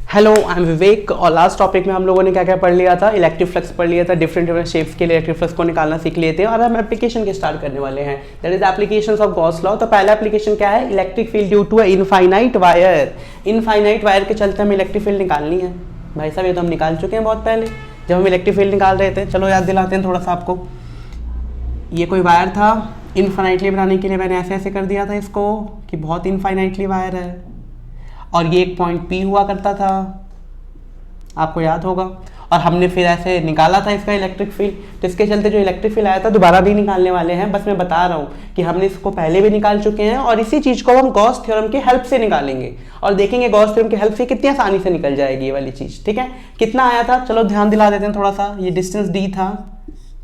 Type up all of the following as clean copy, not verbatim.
Hello, I am विवेक। और last topic में हम लोगों ने क्या क्या पढ़ लिया था, इलेक्ट्रिक फ्लक्स पढ़ लिया था, डिफरेंट डिफरेंट शेप्स के लिए इलेक्ट्रिक फ्लक्स को निकालना सीख लिए थे। और हम एप्लीकेशन के स्टार्ट करने वाले हैं, that is applications of Gauss law. तो पहला एप्लीकेशन क्या है, electric field due to infinite wire. Infinite wire के चलते हमें इलेक्ट्रिक फील्ड निकालनी है। भाई साहब ये तो हम निकाल चुके हैं बहुत पहले, जब हम इलेक्ट्रिक फील्ड निकाल रहे थे। चलो याद दिलाते हैं थोड़ा सा आपको। ये कोई वायर था, इनफाइनाइटली बनाने के लिए मैंने ऐसे ऐसे कर दिया था इसको कि बहुत इनफाइनाइटली वायर है, और ये एक पॉइंट P हुआ करता था, आपको याद होगा। और हमने फिर ऐसे निकाला था इसका इलेक्ट्रिक फील्ड। तो इसके चलते जो इलेक्ट्रिक फील्ड आया था दोबारा नहीं निकालने वाले हैं, बस मैं बता रहा हूँ कि हमने इसको पहले भी निकाल चुके हैं, और इसी चीज़ को हम गॉस थ्योरम की हेल्प से निकालेंगे और देखेंगे गॉस थ्योरम की हेल्प से कितनी आसानी से निकल जाएगी ये वाली चीज़। ठीक है, कितना आया था, चलो ध्यान दिला देते हैं थोड़ा सा। ये डिस्टेंस D था,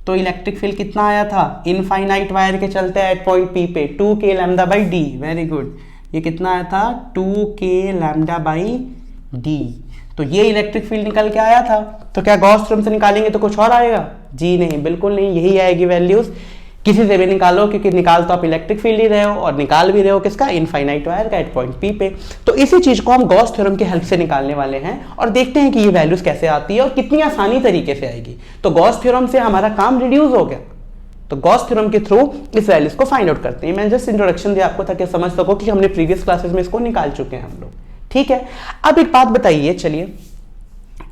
तो इलेक्ट्रिक फील्ड कितना आया था इनफाइनाइट वायर के चलते एट पॉइंट P पे 2k lambda by D। Very good, ये कितना आया था 2k लैम्डा बाई D। तो ये इलेक्ट्रिक फील्ड निकल के आया था। तो क्या गॉस थ्योरम से निकालेंगे तो कुछ और आएगा? जी नहीं, बिल्कुल नहीं, यही आएगी वैल्यूज। किसी से भी निकालो, क्योंकि निकाल तो आप इलेक्ट्रिक फील्ड ही रहे हो, और निकाल भी रहे हो किसका, इनफाइनाइट वायर का एट पॉइंट P पे। तो इसी चीज को हम गॉस थ्योरम की हेल्प से निकालने वाले हैं, और देखते हैं कि ये वैल्यूज कैसे आती है और कितनी आसानी तरीके से आएगी। तो गॉस थ्योरम से हमारा काम रिड्यूस हो गया, तो गॉस थ्योरम के थ्रू इस वैल्यूज को फाइंड आउट करते हैं। मैं जस्ट इंट्रोडक्शन दिया आपको ताकि समझ सको कि हमने प्रीवियस क्लासेस में इसको निकाल चुके हैं हम लोग। ठीक है, अब एक बात बताइए, चलिए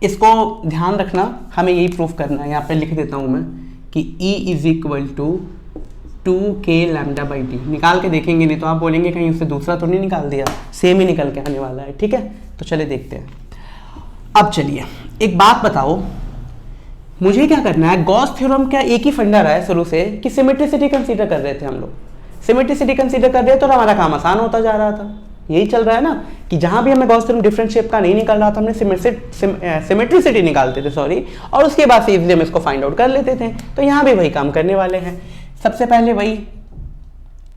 इसको ध्यान रखना, हमें यही प्रूफ करना है। यहाँ पे लिख देता हूं मैं कि E is equal to 2k lambda by D। निकाल के देखेंगे, नहीं तो आप बोलेंगे कहीं उससे दूसरा तो नहीं निकाल दिया, सेम ही निकल के आने वाला है। ठीक है, तो चले देखते हैं। अब चलिए एक बात बताओ, मुझे क्या करना है। गॉस थ्योरम का एक ही फंडा रहा है शुरू से कि सिमेट्रिसिटी कंसीडर कर रहे थे हम लोग। सिमेट्रिसिटी कंसीडर कर रहे थे तो हमारा काम आसान होता जा रहा था। यही चल रहा है ना कि जहां भी हमें गॉस थ्योरम डिफरेंट शेप का नहीं निकल रहा था, हमने सिमेट्रिसिटी निकालते थे, सॉरी, और उसके बाद से इजीली हम इसको फाइंड आउट कर लेते थे। तो यहाँ भी वही काम करने वाले हैं। सबसे पहले वही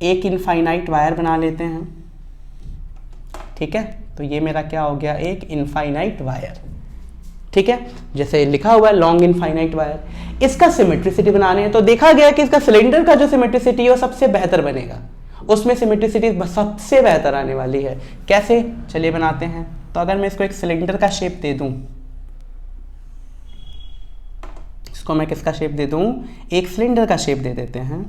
एक इनफाइनाइट वायर बना लेते हैं। ठीक है, तो ये मेरा क्या हो गया, एक इनफाइनाइट वायर। ठीक है, जैसे लिखा हुआ है लॉन्ग इनफाइनाइट वायर। इसका सिमेट्रिसिटी बनाने हैं, तो देखा गया कि इसका सिलेंडर का जो सिमेट्रिसिटी है वो सबसे बेहतर बनेगा, उसमें सिमेट्रिसिटी सबसे बेहतर आने वाली है। कैसे, चलिए बनाते हैं। तो अगर मैं इसको एक सिलेंडर का शेप दे दूं, इसको मैं किसका शेप दे दूं, एक सिलेंडर का शेप दे देते हैं।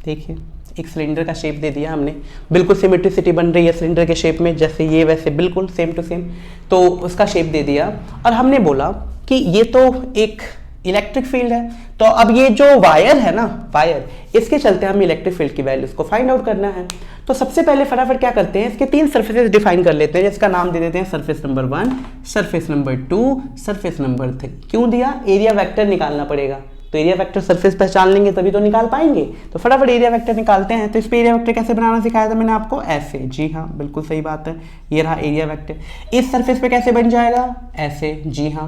देखिए एक सिलेंडर का शेप दे दिया हमने, बिल्कुल सिमेट्रिसिटी बन रही है सिलेंडर के शेप में, जैसे ये वैसे बिल्कुल सेम टू सेम। तो उसका शेप दे दिया, और हमने बोला कि ये तो एक इलेक्ट्रिक फील्ड है। तो अब ये जो वायर है ना, वायर, इसके चलते हमें इलेक्ट्रिक फील्ड की वैल्यूज को फाइंड आउट करना है। तो सबसे पहले फटाफट क्या करते हैं, इसके 3 सरफेसेस डिफाइन कर लेते हैं, जिसका नाम दे देते हैं surface number 1, surface number 2, surface number 3। क्यों दिया, एरिया वेक्टर निकालना पड़ेगा। तो एरिया वेक्टर सरफेस पहचान लेंगे तभी तो निकाल पाएंगे। तो फटाफट एरिया वेक्टर निकालते हैं। तो इस पे एरिया वेक्टर कैसे बनाना सिखाया था मैंने आपको, ऐसे। जी हाँ, बिल्कुल सही बात है, ये रहा एरिया वेक्टर। इस सरफेस पे कैसे बन जाएगा, ऐसे। जी हाँ,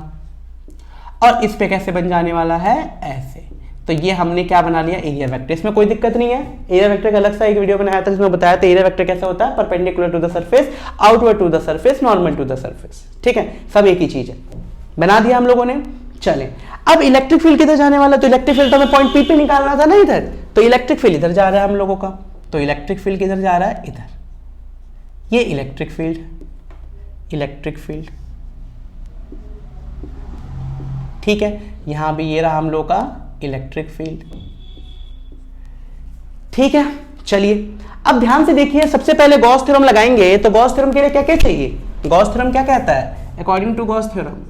और इस पे कैसे बन जाने वाला है, ऐसे। तो ये हमने क्या बना लिया, एरिया वेक्टर। इसमें कोई दिक्कत नहीं है। एरिया वेक्टर का अलग सा एक वीडियो बनाया था जिसमें बताया था एरिया वेक्टर कैसे होता है, perpendicular to the surface, outward to the surface, normal to the surface. ठीक है, सब एक ही चीज है, बना दिया हम लोगों ने। चले, अब इलेक्ट्रिक फील्ड किधर जाने वाला, तो इलेक्ट्रिक फील्ड तो हमें पॉइंट P पे निकालना था ना इधर, तो इलेक्ट्रिक फील्ड इधर जा रहा है हम लोगों का। तो इलेक्ट्रिक फील्ड किधर जा रहा है, इधर। ये इलेक्ट्रिक फील्ड, इलेक्ट्रिक फील्ड। ठीक है, यहां भी ये रहा हम लोग का इलेक्ट्रिक फील्ड। ठीक है, चलिए अब ध्यान से देखिए। सबसे पहले गॉस थ्योरम लगाएंगे, तो गॉस थ्योरम के लिए क्या क्या चाहिए, गॉस थ्योरम क्या कहता है, according to Gauss theorem,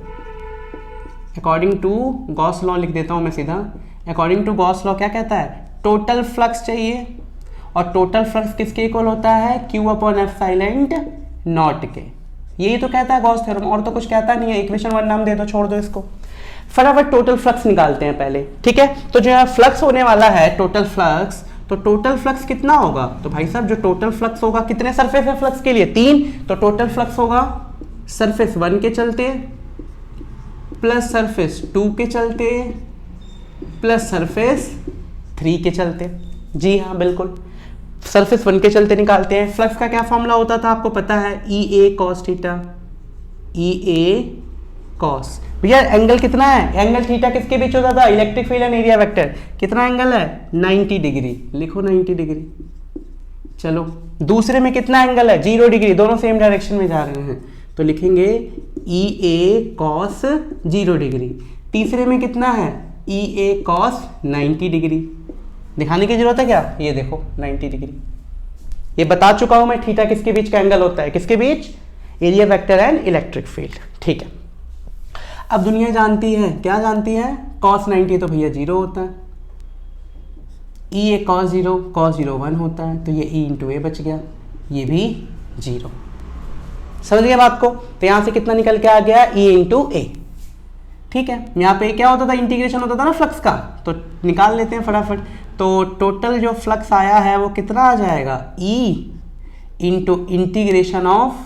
according to Gauss law लिख देता हूं मैं सीधा। अकॉर्डिंग टू गॉस लॉ क्या कहता है, टोटल फ्लक्स चाहिए, और टोटल फ्लक्स किसके इक्वल होता है, Q/ε नॉट के। यही तो कहता है गॉस थ्योरम, और तो कुछ कहता नहीं है। इक्वेशन 1 नाम दे दो, छोड़ दो इसको। फटाफट टोटल फ्लक्स निकालते हैं पहले। ठीक है, तो जो है फ्लक्स होने वाला है टोटल फ्लक्स, तो टोटल फ्लक्स कितना होगा, तो भाई साहब जो टोटल फ्लक्स होगा, कितने सरफेस है फ्लक्स के लिए, 3। तो टोटल फ्लक्स होगा सरफेस 1 के चलते प्लस सरफेस 2 के चलते प्लस सरफेस 3 के चलते। जी हाँ, बिल्कुल सरफेस 1 के चलते निकालते हैं। फ्लक्स का क्या फॉर्मूला होता था आपको पता है, EA cos theta, EA cos। भैया एंगल कितना है, एंगल थीटा किसके बीच होता था, electric field and area vector. कितना एंगल है, 90 डिग्री। लिखो 90 डिग्री। चलो दूसरे में कितना एंगल है, 0 डिग्री, दोनों सेम डायरेक्शन में जा रहे हैं, तो लिखेंगे ई ए कॉस 0 डिग्री। तीसरे में कितना है, ई ए कॉस 90 डिग्री। दिखाने की जरूरत है क्या, ये देखो 90 डिग्री, ये बता चुका हूं मैं थीटा किसके बीच का एंगल होता है, किसके बीच, area vector and electric field. ठीक है, अब दुनिया जानती है, क्या जानती है, कॉस 90 तो भैया 0 होता है, ई ए कॉस 0 1 होता है, तो ये ई इंटू ए बच गया, ये भी 0। समझ गए बात को, तो यहां से कितना निकल के आ गया, ई इंटू ए। ठीक है, यहाँ पे क्या होता था, इंटीग्रेशन होता था ना फ्लक्स का, तो निकाल लेते हैं फटाफट। तो टोटल जो फ्लक्स आया है वो कितना आ जाएगा, E into integration of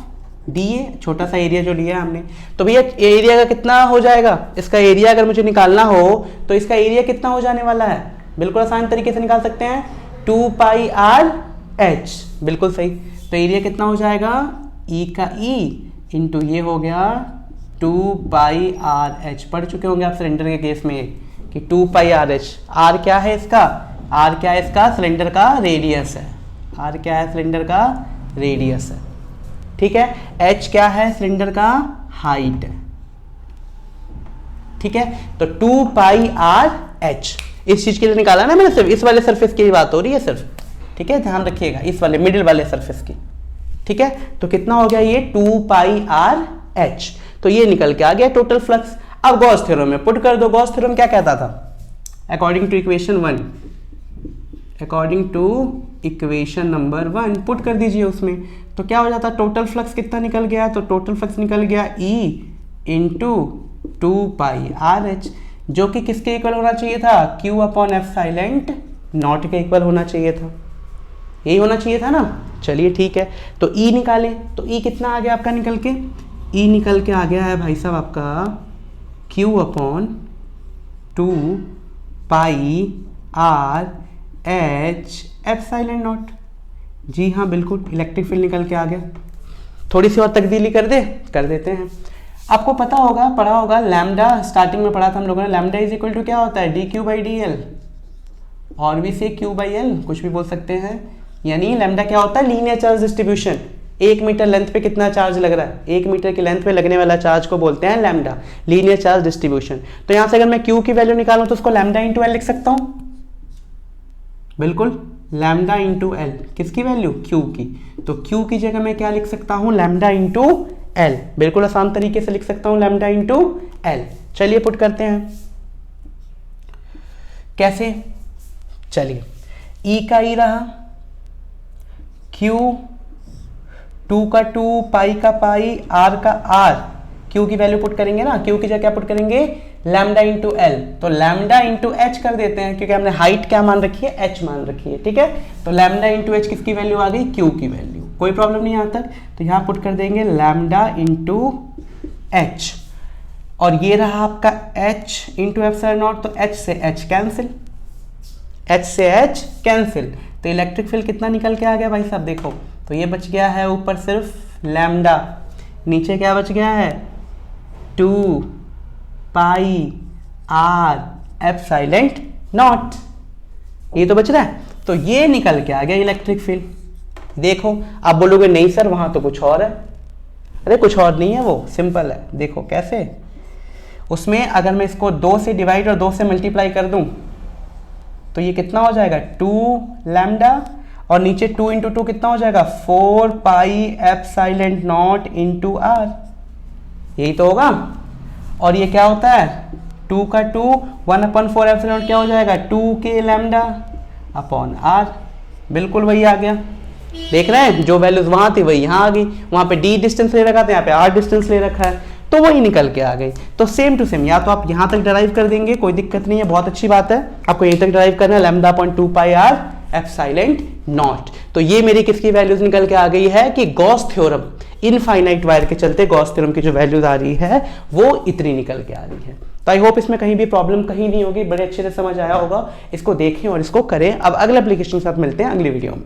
D A, छोटा सा एरिया जो लिया हमने। तो भैया एरिया का कितना हो जाएगा, इसका एरिया अगर मुझे निकालना हो तो इसका एरिया कितना हो जाने वाला है, बिल्कुल आसान तरीके से निकाल सकते हैं, 2 पाई आर एच, बिल्कुल सही। तो एरिया कितना हो जाएगा, ई का ई इंटू ये हो गया 2 पाई आर एच। पढ़ चुके होंगे आप सिलेंडर के केस में कि 2 पाई आर एच, आर क्या है इसका, आर क्या है इसका, सिलेंडर का रेडियस है, आर क्या है, सिलेंडर का रेडियस है। ठीक है, एच क्या है, सिलेंडर का हाइट है। ठीक है, तो 2 पाई आर एच इस चीज के लिए निकाला ना मैंने, सिर्फ इस वाले सरफेस की बात हो रही है सिर्फ। ठीक है, ध्यान रखिएगा इस वाले मिडिल वाले सरफेस की। ठीक है, तो कितना हो गया ये 2 पाई आर एच, तो ये निकल के आ गया टोटल फ्लक्स। अब गॉस थ्योरम में पुट कर दो। गॉस थ्योरम क्या कहता था, according to equation 1, according to equation number 1 put कर दीजिए उसमें, तो क्या हो जाता, टोटल फ्लक्स कितना निकल गया, तो टोटल फ्लक्स निकल गया E into 2 pi r H, जो कि किसके इक्वल होना चाहिए था, Q upon F silent not के इक्वल होना चाहिए था, यही होना चाहिए था ना। चलिए ठीक है, तो E निकाले, तो E कितना आ गया आपका निकल के, E निकल के आ गया है भाई साहब आपका Q upon 2 pi r h epsilon naught. जी हाँ बिल्कुल, इलेक्ट्रिक फील्ड निकल के आ गया। थोड़ी सी और तब्दीली कर देते हैं। आपको पता होगा, पढ़ा होगा, लैम्डा स्टार्टिंग में पढ़ा था हम लोगों ने, लैम्डा इज इक्वल टू क्या होता है, D Q by D L, और भी से क्यू बाई एल, कुछ भी बोल सकते हैं। यानी लैम्डा क्या होता है, linear charge distribution. 1 metre length पे कितना चार्ज लग रहा है, 1 मीटर की लेंथ पे लगने वाला चार्ज को बोलते हैं लैम्डा, लीनियर चार्ज डिस्ट्रीब्यूशन। तो यहां से अगर मैं क्यू की वैल्यू निकालूं तो उसको लैम्डा इंटू एल लिख सकता हूं, बिल्कुल, लैम्डा इंटू एल, किसकी वैल्यू, क्यू की। तो क्यू की जगह मैं क्या लिख सकता हूं, लैम्डा इंटू एल, बिल्कुल आसान तरीके से लिख सकता हूं लैम्डा इंटू एल। चलिए पुट करते हैं, कैसे, चलिए ई का ई रहा, क्यू 2 का 2, पाई का पाई, आर का आर, क्यू की वैल्यू पुट करेंगे ना, क्यू की जगह क्या पुट करेंगे, लैम्डा इंटू एल, तो लैम्डा इंटू एच कर देते हैं क्योंकि हमने हाइट क्या मान रखी है, एच मान रखी है। ठीक है, तो लैम्डा इंटू एच किसकी वैल्यू आ गई, क्यू की वैल्यू, कोई प्रॉब्लम नहीं यहाँ तक। तो यहाँ पुट कर देंगे लैम्डा इंटू एच, और ये रहा आपका एच इंटू एप्सिलॉन नॉट, तो एच से एच कैंसिल, एच से एच कैंसिल, तो इलेक्ट्रिक फील्ड कितना निकल के आ गया भाई साहब, देखो, तो ये बच गया है ऊपर सिर्फ लैम्डा, नीचे क्या बच गया है, 2 pi R F silent not, ये तो बच रहा है। तो ये निकल के आ गया इलेक्ट्रिक फील्ड। देखो आप बोलोगे नहीं सर वहां तो कुछ और है, अरे कुछ और नहीं है, वो सिंपल है। देखो कैसे, उसमें अगर मैं इसको 2 से डिवाइड और 2 से मल्टीप्लाई कर दूं तो ये कितना हो जाएगा, 2 लैम्डा, और नीचे 2 इंटू 2 कितना हो जाएगा, 4 pi epsilon naught into r, यही तो होगा। और ये क्या होता है, 2 का 2, 1/4 एप्सिलॉन क्या हो जाएगा, 2k लैम्डा अपॉन आर, बिल्कुल वही आ गया। देख रहे हैं, जो वैल्यूज वहां थी वही यहाँ आ गई, वहां पे d डिस्टेंस ले रखा था, यहाँ पे r डिस्टेंस ले रखा है, तो वही निकल के आ गई। तो सेम टू सेम, या तो आप यहाँ तक डराइव कर देंगे, कोई दिक्कत नहीं है, बहुत अच्छी बात है, आपको यहीं तक डराइव करना है, lambda upon 2 pi R F silent not. तो ये मेरी किसकी वैल्यूज निकल के आ गई है कि गॉस थ्योरम, इनफाइनाइट वायर के चलते गॉस थ्योरम की जो वैल्यूज आ रही है वो इतनी निकल के आ रही है। तो आई होप इसमें कहीं भी प्रॉब्लम कहीं नहीं होगी, बड़े अच्छे से समझ आया होगा। इसको देखें और इसको करें। अब अगले एप्लीकेशन के साथ मिलते हैं अगली वीडियो में।